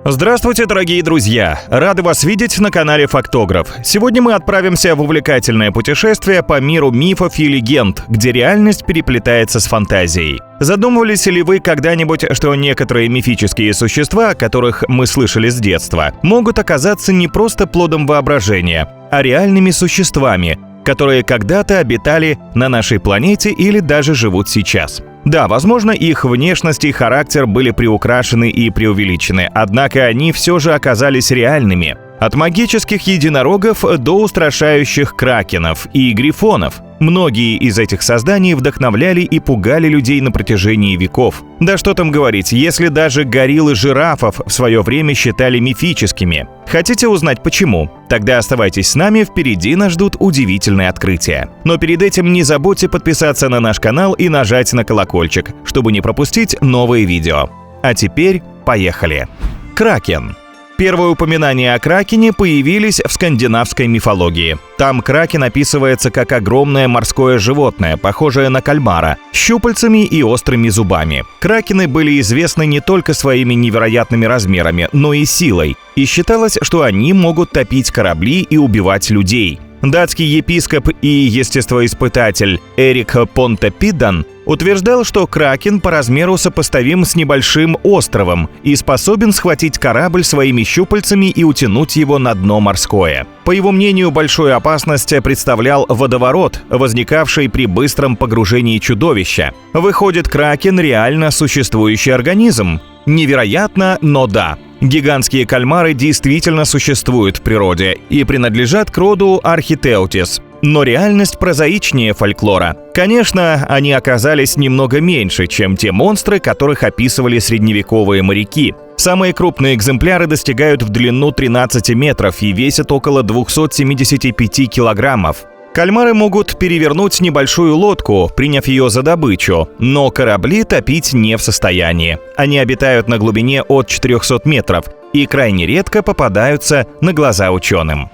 Здравствуйте, дорогие друзья! Рады вас видеть на канале Фактограф. Сегодня мы отправимся в увлекательное путешествие по миру мифов и легенд, где реальность переплетается с фантазией. Задумывались ли вы когда-нибудь, что некоторые мифические существа, о которых мы слышали с детства, могут оказаться не просто плодом воображения, а реальными существами, которые когда-то обитали на нашей планете или даже живут сейчас? Да, возможно, их внешность и характер были приукрашены и преувеличены, однако они все же оказались реальными. От магических единорогов до устрашающих кракенов и грифонов. Многие из этих созданий вдохновляли и пугали людей на протяжении веков. Да что там говорить, если даже гориллы жирафов в свое время считали мифическими. Хотите узнать почему? Тогда оставайтесь с нами, впереди нас ждут удивительные открытия. Но перед этим не забудьте подписаться на наш канал и нажать на колокольчик, чтобы не пропустить новые видео. А теперь поехали! Кракен. Первые упоминания о кракене появились в скандинавской мифологии. Там кракен описывается как огромное морское животное, похожее на кальмара, с щупальцами и острыми зубами. Кракены были известны не только своими невероятными размерами, но и силой, и считалось, что они могут топить корабли и убивать людей. Датский епископ и естествоиспытатель Эрик Понтопиддан утверждал, что кракен по размеру сопоставим с небольшим островом и способен схватить корабль своими щупальцами и утянуть его на дно морское. По его мнению, большую опасность представлял водоворот, возникавший при быстром погружении чудовища. Выходит, кракен реально существующий организм? Невероятно, но да. Гигантские кальмары действительно существуют в природе и принадлежат к роду Архитеутис. Но реальность прозаичнее фольклора. Конечно, они оказались немного меньше, чем те монстры, которых описывали средневековые моряки. Самые крупные экземпляры достигают в длину 13 метров и весят около 275 килограммов. Кальмары могут перевернуть небольшую лодку, приняв ее за добычу, но корабли топить не в состоянии. Они обитают на глубине от 400 метров и крайне редко попадаются на глаза ученым.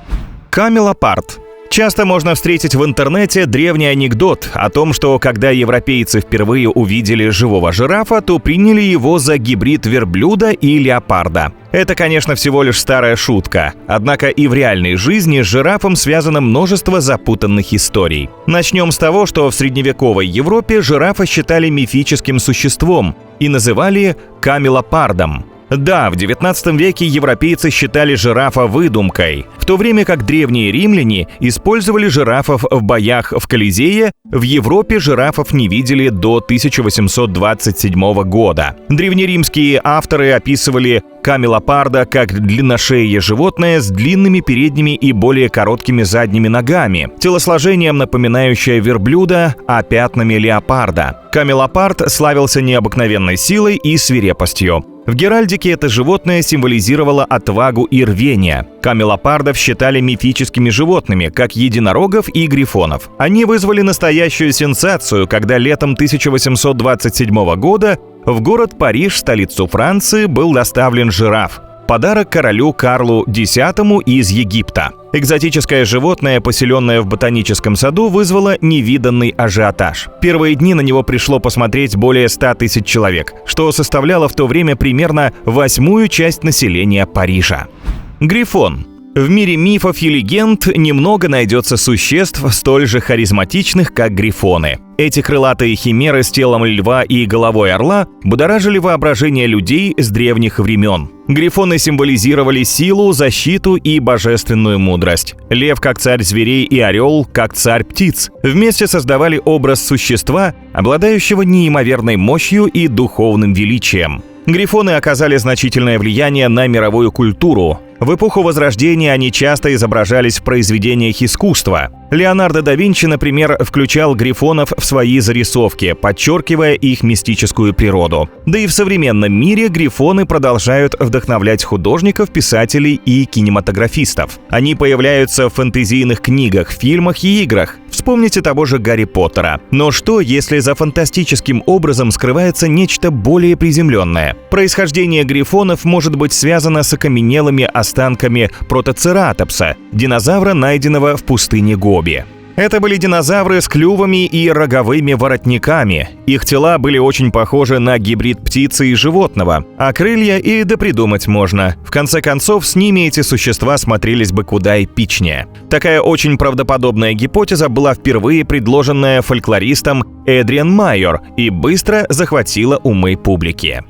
Камелопард. Часто можно встретить в интернете древний анекдот о том, что когда европейцы впервые увидели живого жирафа, то приняли его за гибрид верблюда и леопарда. Это, конечно, всего лишь старая шутка, однако и в реальной жизни с жирафом связано множество запутанных историй. Начнем с того, что в средневековой Европе жирафа считали мифическим существом и называли камелопардом. Да, в 19 веке европейцы считали жирафа выдумкой, в то время как древние римляне использовали жирафов в боях в Колизее, в Европе жирафов не видели до 1827 года. Древнеримские авторы описывали камелопарда как длинношеее животное с длинными передними и более короткими задними ногами, телосложением напоминающее верблюда, а пятнами леопарда. Камелопард славился необыкновенной силой и свирепостью. В геральдике это животное символизировало отвагу и рвение. Камелопардов считали мифическими животными, как единорогов и грифонов. Они вызвали настоящую сенсацию, когда летом 1827 года в город Париж, столицу Франции, был доставлен жираф. Подарок королю Карлу X из Египта. Экзотическое животное, поселенное в ботаническом саду, вызвало невиданный ажиотаж. Первые дни на него пришло посмотреть более 100 тысяч человек, что составляло в то время примерно 1/8 часть населения Парижа. Грифон. В мире мифов и легенд немного найдется существ, столь же харизматичных, как грифоны. Эти крылатые химеры с телом льва и головой орла будоражили воображение людей с древних времен. Грифоны символизировали силу, защиту и божественную мудрость. Лев как царь зверей и орел как царь птиц вместе создавали образ существа, обладающего неимоверной мощью и духовным величием. Грифоны оказали значительное влияние на мировую культуру. В эпоху Возрождения они часто изображались в произведениях искусства. Леонардо да Винчи, например, включал грифонов в свои зарисовки, подчеркивая их мистическую природу. Да и в современном мире грифоны продолжают вдохновлять художников, писателей и кинематографистов. Они появляются в фэнтезийных книгах, фильмах и играх. Вспомните того же Гарри Поттера. Но что, если за фантастическим образом скрывается нечто более приземленное? Происхождение грифонов может быть связано с окаменелыми останками протоцератопса, динозавра, найденного в пустыне Гоби. Это были динозавры с клювами и роговыми воротниками. Их тела были очень похожи на гибрид птицы и животного, а крылья и допридумать можно. В конце концов, с ними эти существа смотрелись бы куда эпичнее. Такая очень правдоподобная гипотеза была впервые предложенная фольклористом Эдриан Майер и быстро захватила умы публики.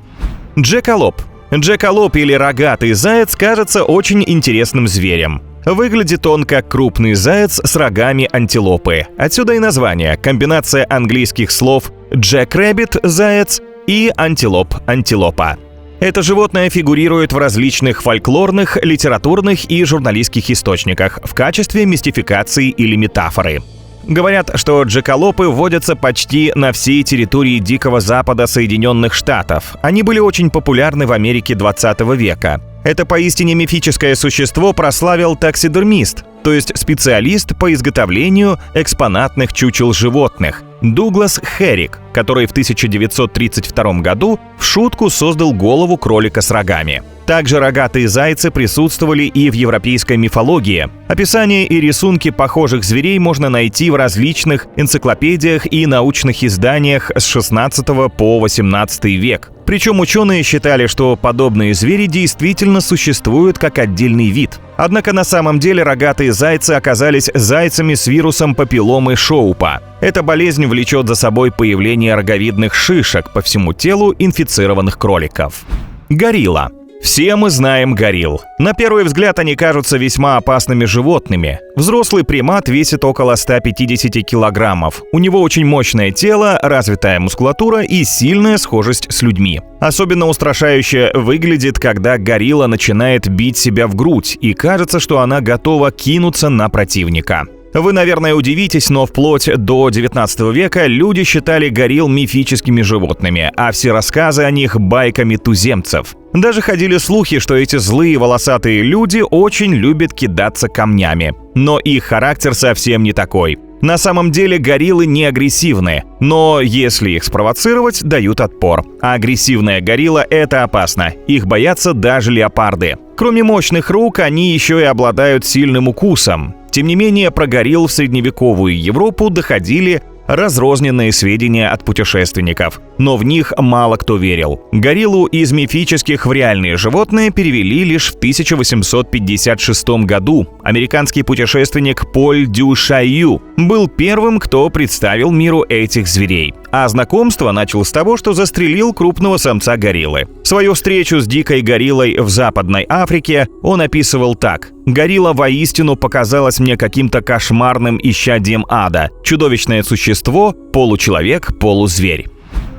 Джекалоп. Джекалоп или рогатый заяц кажется очень интересным зверем. Выглядит он как крупный заяц с рогами антилопы. Отсюда и название – комбинация английских слов «джек-рэббит» – заяц и «антилоп» – антилопа. Это животное фигурирует в различных фольклорных, литературных и журналистских источниках в качестве мистификации или метафоры. Говорят, что джекалопы водятся почти на всей территории Дикого Запада Соединенных Штатов. Они были очень популярны в Америке 20 века. Это поистине мифическое существо прославил таксидермист, то есть специалист по изготовлению экспонатных чучел животных, Дуглас Херрик, который в 1932 году в шутку создал голову кролика с рогами. Также рогатые зайцы присутствовали и в европейской мифологии. Описания и рисунки похожих зверей можно найти в различных энциклопедиях и научных изданиях с 16 по 18 век. Причем ученые считали, что подобные звери действительно существуют как отдельный вид. Однако на самом деле рогатые зайцы оказались зайцами с вирусом папилломы Шоупа. Эта болезнь влечет за собой появление роговидных шишек по всему телу инфицированных кроликов. Горилла. Все мы знаем горилл. На первый взгляд они кажутся весьма опасными животными. Взрослый примат весит около 150 килограммов. У него очень мощное тело, развитая мускулатура и сильная схожесть с людьми. Особенно устрашающе выглядит, когда горилла начинает бить себя в грудь, и кажется, что она готова кинуться на противника. Вы, наверное, удивитесь, но вплоть до 19 века люди считали горилл мифическими животными, а все рассказы о них – байками туземцев. Даже ходили слухи, что эти злые волосатые люди очень любят кидаться камнями. Но их характер совсем не такой. На самом деле гориллы не агрессивны, но если их спровоцировать, дают отпор. А агрессивная горилла – это опасно, их боятся даже леопарды. Кроме мощных рук, они еще и обладают сильным укусом. Тем не менее, про горилл в средневековую Европу доходили разрозненные сведения от путешественников, но в них мало кто верил. Гориллу из мифических в реальные животные перевели лишь в 1856 году. Американский путешественник Поль Дю Шайю был первым, кто представил миру этих зверей. А знакомство начал с того, что застрелил крупного самца гориллы. Свою встречу с дикой гориллой в Западной Африке он описывал так: «Горилла воистину показалась мне каким-то кошмарным исчадием ада. Чудовищное существо, получеловек, полузверь».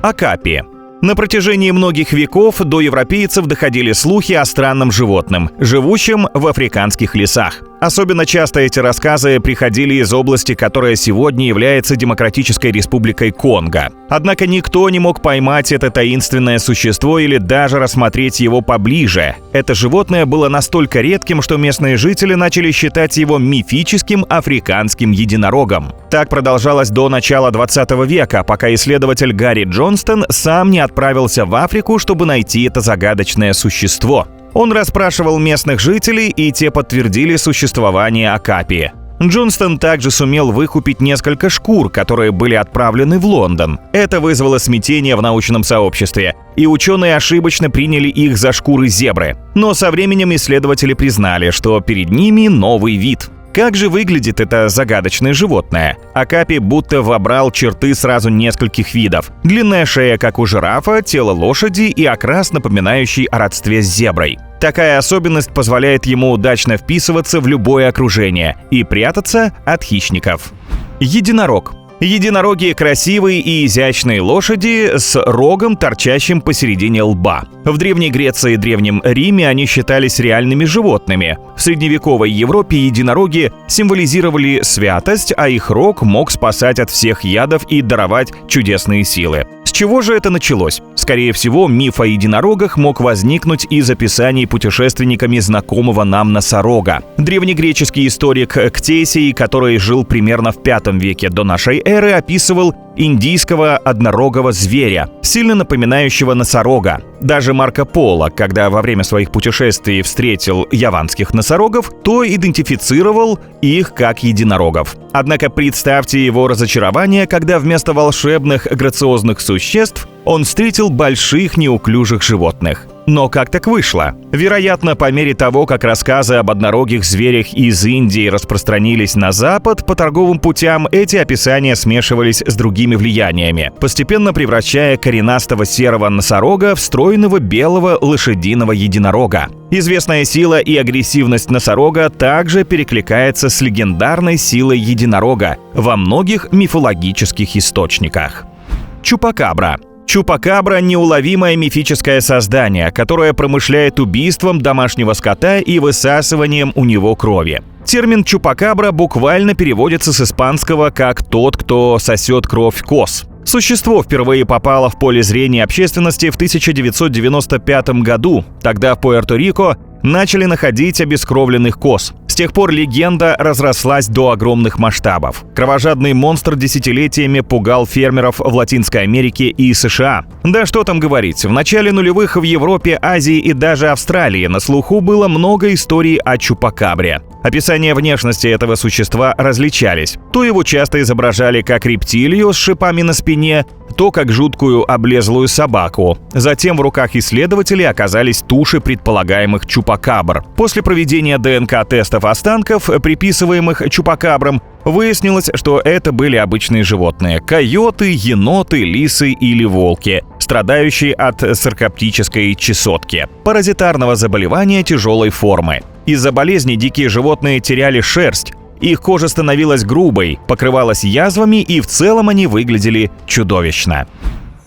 Окапи. На протяжении многих веков до европейцев доходили слухи о странном животном, живущем в африканских лесах. Особенно часто эти рассказы приходили из области, которая сегодня является Демократической Республикой Конго. Однако никто не мог поймать это таинственное существо или даже рассмотреть его поближе. Это животное было настолько редким, что местные жители начали считать его мифическим африканским единорогом. Так продолжалось до начала 20 века, пока исследователь Гарри Джонстон сам не отправился в Африку, чтобы найти это загадочное существо. Он расспрашивал местных жителей, и те подтвердили существование окапи. Джонстон также сумел выкупить несколько шкур, которые были отправлены в Лондон. Это вызвало смятение в научном сообществе, и ученые ошибочно приняли их за шкуры зебры. Но со временем исследователи признали, что перед ними новый вид. Как же выглядит это загадочное животное? Окапи будто вобрал черты сразу нескольких видов. Длинная шея, как у жирафа, тело лошади и окрас, напоминающий о родстве с зеброй. Такая особенность позволяет ему удачно вписываться в любое окружение и прятаться от хищников. Единорог. Единороги – красивые и изящные лошади с рогом, торчащим посередине лба. В Древней Греции и Древнем Риме они считались реальными животными. В средневековой Европе единороги символизировали святость, а их рог мог спасать от всех ядов и даровать чудесные силы. С чего же это началось? Скорее всего, миф о единорогах мог возникнуть из описаний путешественниками знакомого нам носорога. Древнегреческий историк Ктесий, который жил примерно в V веке до нашей эры, описывал индийского однорогого зверя, сильно напоминающего носорога. Даже Марко Поло, когда во время своих путешествий встретил яванских носорогов, то идентифицировал их как единорогов. Однако представьте его разочарование, когда вместо волшебных грациозных существ он встретил больших неуклюжих животных. Но как так вышло? Вероятно, по мере того, как рассказы об однорогих зверях из Индии распространились на Запад, по торговым путям эти описания смешивались с другими влияниями, постепенно превращая коренастого серого носорога в стройного белого лошадиного единорога. Известная сила и агрессивность носорога также перекликается с легендарной силой единорога во многих мифологических источниках. Чупакабра. Чупакабра – неуловимое мифическое создание, которое промышляет убийством домашнего скота и высасыванием у него крови. Термин «чупакабра» буквально переводится с испанского как «тот, кто сосет кровь коз». Существо впервые попало в поле зрения общественности в 1995 году. Тогда в Пуэрто-Рико начали находить обескровленных коз. С тех пор легенда разрослась до огромных масштабов. Кровожадный монстр десятилетиями пугал фермеров в Латинской Америке и США. Да что там говорить, в начале нулевых в Европе, Азии и даже Австралии на слуху было много историй о чупакабре. Описания внешности этого существа различались. То его часто изображали как рептилию с шипами на спине, то как жуткую облезлую собаку. Затем в руках исследователей оказались туши предполагаемых чупакабр. После проведения ДНК-тестов останков, приписываемых чупакабрам, выяснилось, что это были обычные животные – койоты, еноты, лисы или волки, страдающие от саркоптической чесотки – паразитарного заболевания тяжелой формы. Из-за болезни дикие животные теряли шерсть, их кожа становилась грубой, покрывалась язвами, и в целом они выглядели чудовищно.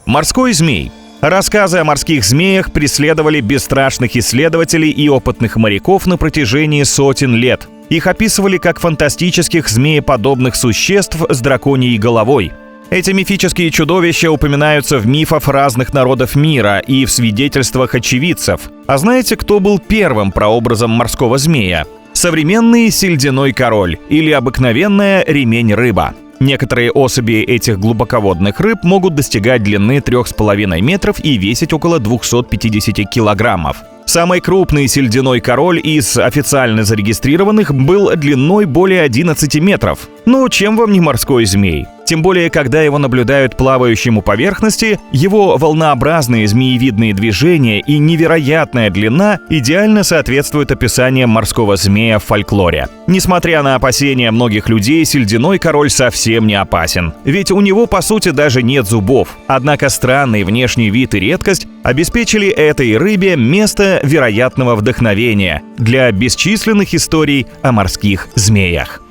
Морской змей. Рассказы о морских змеях преследовали бесстрашных исследователей и опытных моряков на протяжении сотен лет. Их описывали как фантастических змееподобных существ с драконьей головой. Эти мифические чудовища упоминаются в мифах разных народов мира и в свидетельствах очевидцев. А знаете, кто был первым прообразом морского змея? Современный сельдяной король или обыкновенная ремень-рыба. Некоторые особи этих глубоководных рыб могут достигать длины 3,5 метров и весить около 250 килограммов. Самый крупный сельдяной король из официально зарегистрированных был длиной более 11 метров. Ну, чем вам не морской змей? Тем более, когда его наблюдают плавающим у поверхности, его волнообразные змеевидные движения и невероятная длина идеально соответствуют описаниям морского змея в фольклоре. Несмотря на опасения многих людей, сельдяной король совсем не опасен. Ведь у него, по сути, даже нет зубов. Однако странный внешний вид и редкость обеспечили этой рыбе место вероятного вдохновения для бесчисленных историй о морских змеях.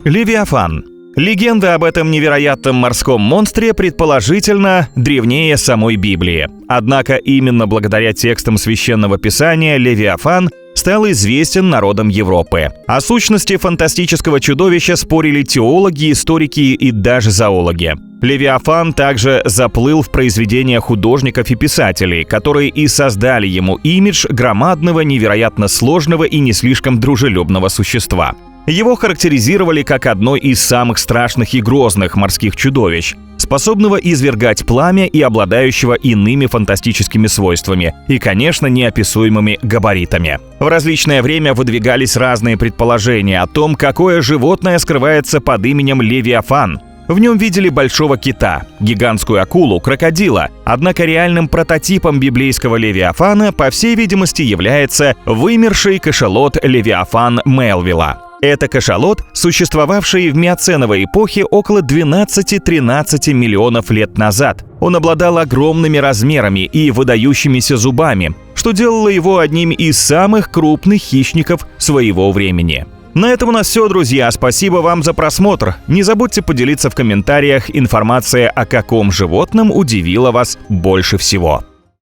Левиафан. Легенда об этом невероятном морском монстре предположительно древнее самой Библии. Однако именно благодаря текстам Священного Писания Левиафан стал известен народам Европы. О сущности фантастического чудовища спорили теологи, историки и даже зоологи. Левиафан также заплыл в произведения художников и писателей, которые и создали ему имидж громадного, невероятно сложного и не слишком дружелюбного существа. Его характеризировали как одно из самых страшных и грозных морских чудовищ, способного извергать пламя и обладающего иными фантастическими свойствами и, конечно, неописуемыми габаритами. В различное время выдвигались разные предположения о том, какое животное скрывается под именем Левиафан. В нем видели большого кита, гигантскую акулу, крокодила. Однако реальным прототипом библейского Левиафана, по всей видимости, является вымерший кашалот Левиафан Мелвилла. Это кашалот, существовавший в миоценовой эпохе около 12-13 миллионов лет назад. Он обладал огромными размерами и выдающимися зубами, что делало его одним из самых крупных хищников своего времени. На этом у нас все, друзья. Спасибо вам за просмотр. Не забудьте поделиться в комментариях информацией, о каком животном удивило вас больше всего.